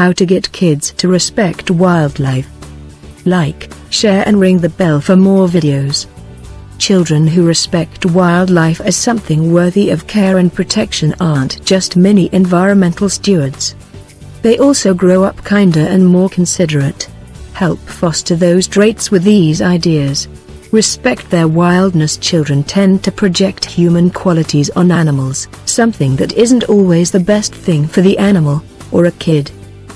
How to get kids to respect wildlife. Like, share and ring the bell for more videos. Children who respect wildlife as something worthy of care and protection aren't just mini environmental stewards. They also grow up kinder and more considerate. Help foster those traits with these ideas. Respect their wildness. Children tend to project human qualities on animals, something that isn't always the best thing for the animal, or a kid.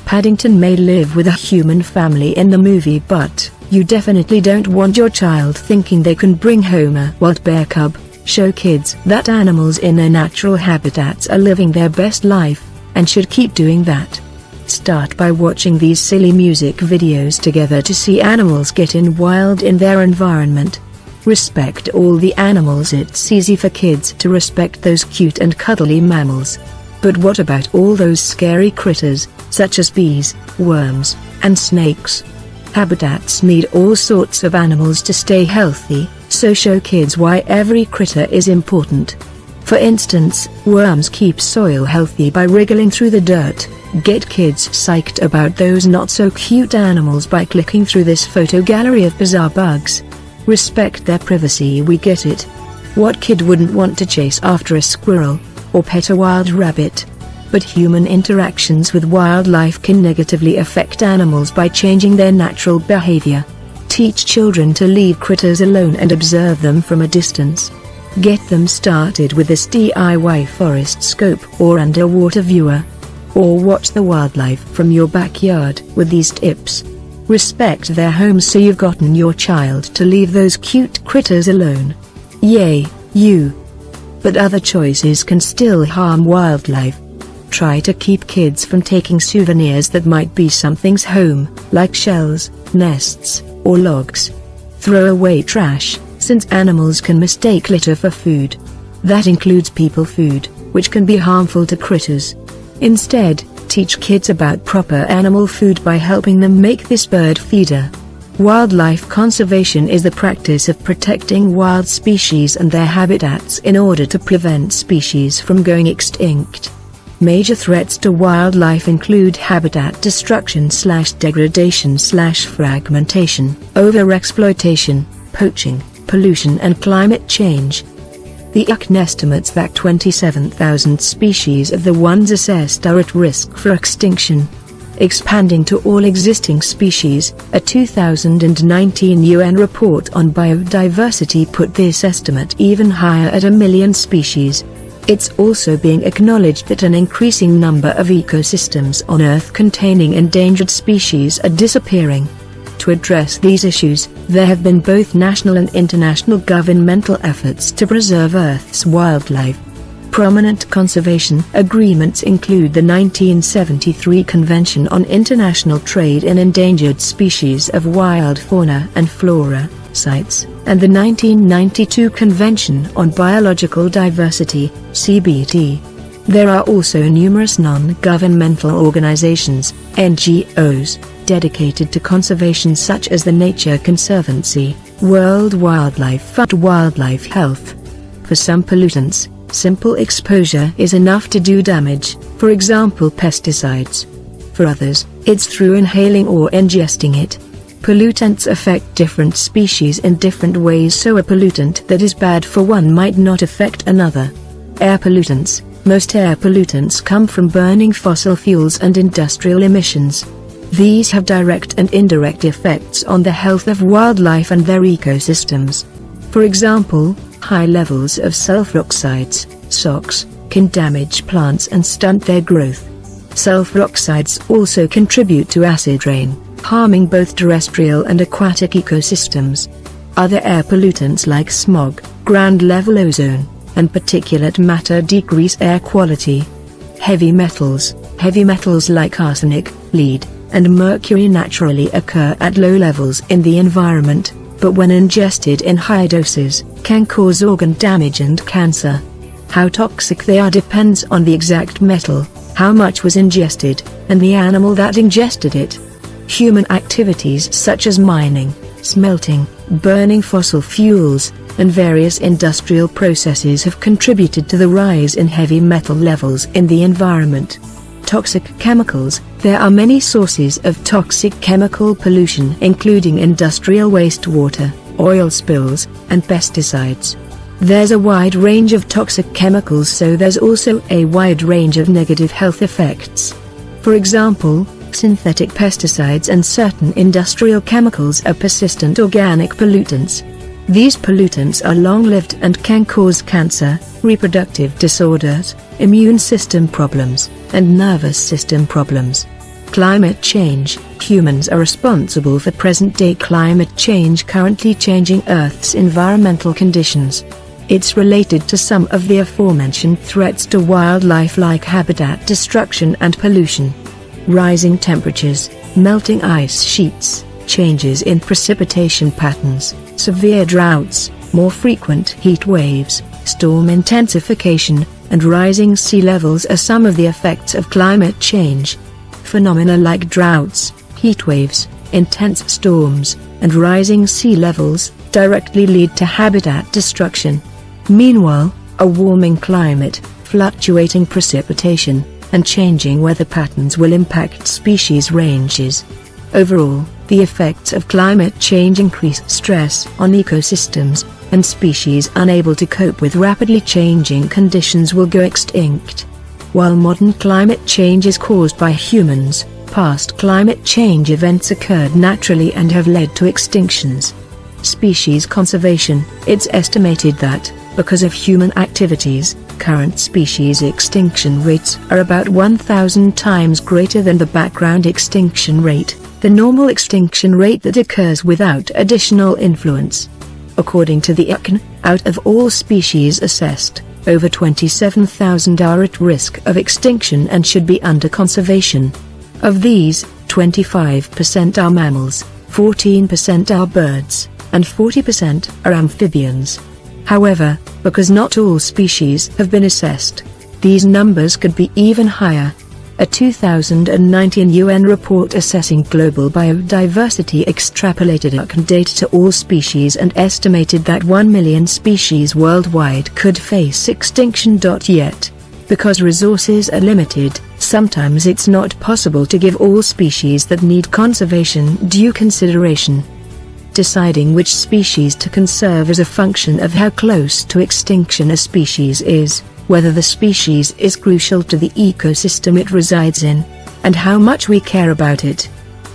Paddington may live with a human family in the movie, but you definitely don't want your child thinking they can bring home a wild bear cub. Show kids that animals in their natural habitats are living their best life, and should keep doing that. Start by watching these silly music videos together to see animals getting wild in their environment. Respect all the animals. It's easy for kids to respect those cute and cuddly mammals. But what about all those scary critters, such as bees, worms, and snakes? Habitats need all sorts of animals to stay healthy, so show kids why every critter is important. For instance, worms keep soil healthy by wriggling through the dirt. Get kids psyched about those not-so-cute animals by clicking through this photo gallery of bizarre bugs. Respect their privacy. We get it. What kid wouldn't want to chase after a squirrel, or pet a wild rabbit? But human interactions with wildlife can negatively affect animals by changing their natural behavior. Teach children to leave critters alone and observe them from a distance. Get them started with this DIY forest scope or underwater viewer. Or watch the wildlife from your backyard with these tips. Respect their homes so you've gotten your child to leave those cute critters alone. Yay, you! But other choices can still harm wildlife. Try to keep kids from taking souvenirs that might be something's home, like shells, nests, or logs. Throw away trash, since animals can mistake litter for food. That includes people food, which can be harmful to critters. Instead, teach kids about proper animal food by helping them make this bird feeder. Wildlife conservation is the practice of protecting wild species and their habitats in order to prevent species from going extinct. Major threats to wildlife include habitat destruction/degradation/fragmentation, overexploitation, poaching, pollution and climate change. The UN estimates that 27,000 species of the ones assessed are at risk for extinction. Expanding to all existing species, a 2019 UN report on biodiversity put this estimate even higher at 1 million species. It's also being acknowledged that an increasing number of ecosystems on Earth containing endangered species are disappearing. To address these issues, there have been both national and international governmental efforts to preserve Earth's wildlife. Prominent conservation agreements include the 1973 Convention on International Trade in Endangered Species of Wild Fauna and Flora, CITES, and the 1992 Convention on Biological Diversity, CBD. There are also numerous non-governmental organizations, NGOs, dedicated to conservation such as the Nature Conservancy, World Wildlife Fund, Wildlife Health. For some pollutants, simple exposure is enough to do damage, for example pesticides. For others, it's through inhaling or ingesting it. Pollutants affect different species in different ways, so a pollutant that is bad for one might not affect another. Air pollutants. Most air pollutants come from burning fossil fuels and industrial emissions. These have direct and indirect effects on the health of wildlife and their ecosystems. For example, high levels of sulfur oxides, SOx, can damage plants and stunt their growth. Sulfur oxides also contribute to acid rain, harming both terrestrial and aquatic ecosystems. Other air pollutants like smog, ground-level ozone, and particulate matter decrease air quality. Heavy metals like arsenic, lead, and mercury naturally occur at low levels in the environment, but when ingested in high doses, can cause organ damage and cancer. How toxic they are depends on the exact metal, how much was ingested, and the animal that ingested it. Human activities such as mining, smelting, burning fossil fuels, and various industrial processes have contributed to the rise in heavy metal levels in the environment. toxic chemicals. There are many sources of toxic chemical pollution, including industrial wastewater, oil spills, and pesticides. There's a wide range of toxic chemicals, so there's also a wide range of negative health effects. For example, synthetic pesticides and certain industrial chemicals are persistent organic pollutants. These pollutants are long-lived and can cause cancer, reproductive disorders, immune system problems, and nervous system problems. Climate change. Humans are responsible for present-day climate change, currently changing Earth's environmental conditions. It's related to some of the aforementioned threats to wildlife, like habitat destruction and pollution. Rising temperatures, melting ice sheets, changes in precipitation patterns, severe droughts, more frequent heat waves, storm intensification, and rising sea levels are some of the effects of climate change. Phenomena like droughts, heat waves, intense storms, and rising sea levels directly lead to habitat destruction. Meanwhile, a warming climate, fluctuating precipitation, and changing weather patterns will impact species ranges. Overall, the effects of climate change increase stress on ecosystems, and species unable to cope with rapidly changing conditions will go extinct. While modern climate change is caused by humans, past climate change events occurred naturally and have led to extinctions. Species conservation. It's estimated that, because of human activities, current species extinction rates are about 1,000 times greater than the background extinction rate, the normal extinction rate that occurs without additional influence. According to the IUCN, out of all species assessed, over 27,000 are at risk of extinction and should be under conservation. Of these, 25% are mammals, 14% are birds, and 40% are amphibians. However, because not all species have been assessed, these numbers could be even higher. A 2019 UN report assessing global biodiversity extrapolated IUCN data to all species and estimated that 1 million species worldwide could face extinction. Yet, because resources are limited, sometimes it's not possible to give all species that need conservation due consideration. Deciding which species to conserve is a function of how close to extinction a species is, whether the species is crucial to the ecosystem it resides in, and how much we care about it.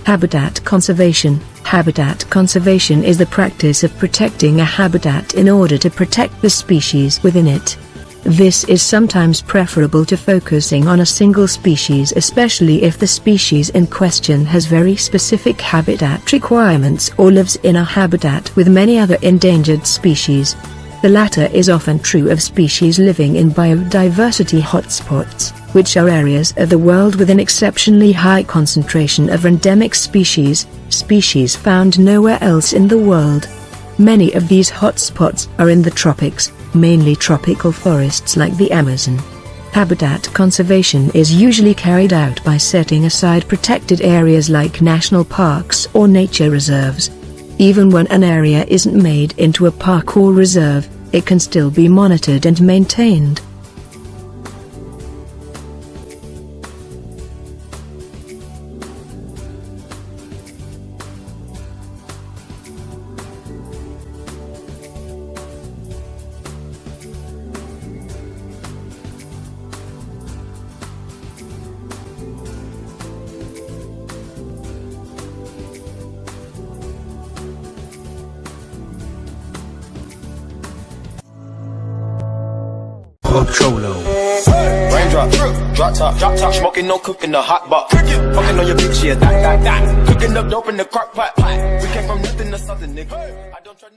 Habitat conservation. Habitat conservation is the practice of protecting a habitat in order to protect the species within it. This is sometimes preferable to focusing on a single species, especially if the species in question has very specific habitat requirements or lives in a habitat with many other endangered species. The latter is often true of species living in biodiversity hotspots, which are areas of the world with an exceptionally high concentration of endemic species found nowhere else in the world. Many of these hotspots are in the tropics, mainly tropical forests like the Amazon. Habitat conservation is usually carried out by setting aside protected areas like national parks or nature reserves. Even when an area isn't made into a park or reserve, it can still be monitored and maintained. Trollo. Raindrop, drop top, smoking, no cooking, the hot box. Fucking on your bitch, yeah, that. Cooking up dope in the crock pot. We came from nothing to something, nigga. I don't try no